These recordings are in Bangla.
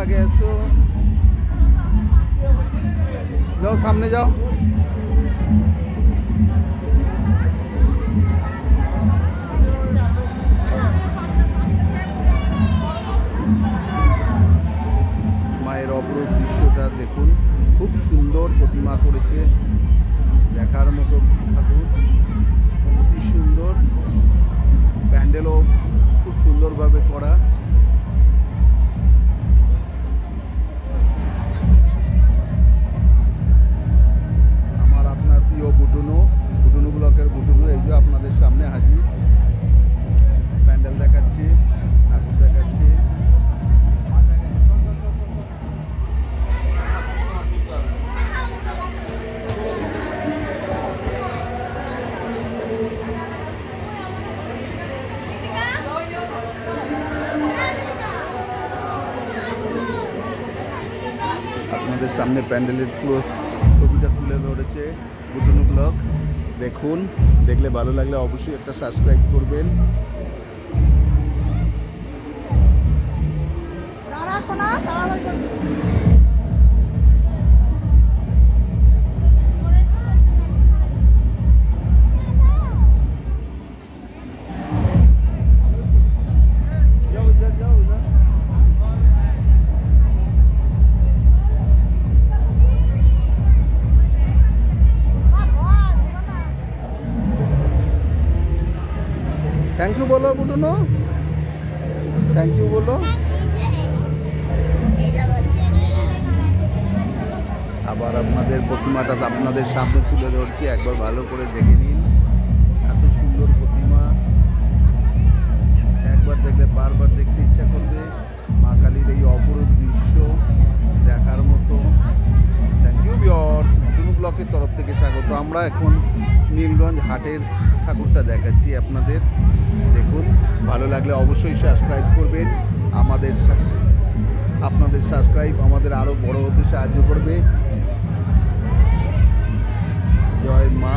আগে এসো, যাও সামনে যাও। মায়ের অপরূপ দৃশ্যটা দেখুন, খুব সুন্দর প্রতিমা করেছে, দেখার মতো ঠাকুর, অতি সুন্দর। প্যান্ডেলও খুব সুন্দরভাবে করা। আমার আপনার প্রিয় বুটুনু ব্লকের বুটুনু এই যে আপনাদের সামনে হাজির। প্যান্ডেল দেখাচ্ছি, ঠাকুর দেখাচ্ছি। আপনাদের সামনে প্যান্ডেলের পুরো ছবিটা তুলে ধরেছে বুটুনু ব্লগ। দেখুন, দেখলে ভালো লাগলে অবশ্যই একটা সাবস্ক্রাইব করবেন। থ্যাংক ইউ বলো বুটুনু, থ্যাংক ইউ বলো। আবার আপনাদের প্রতিমাটা আপনাদের সামনে তুলে ধরছি, একবার ভালো করে দেখে নিন। এত সুন্দর প্রতিমা, একবার দেখলে বারবার দেখতে ইচ্ছা করবে। মা কালীর এই অপরূপ দৃশ্য দেখার মতো। থ্যাংক ইউ ভিউয়ার্স, বুটুনু ব্লকের তরফ থেকে স্বাগত। আমরা এখন নীলগঞ্জ হাটের ঠাকুরটা দেখাচ্ছি আপনাদের। দেখুন, ভালো লাগলে অবশ্যই সাবস্ক্রাইব করবেন। আপনাদের সাবস্ক্রাইব আমাদের আরও বড় হতে সাহায্য করবে। জয় মা,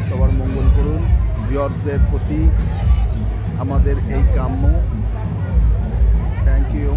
সবার মঙ্গল করুন। ভিউয়ার্সদের প্রতি আমাদের এই কাম্য। Thank you.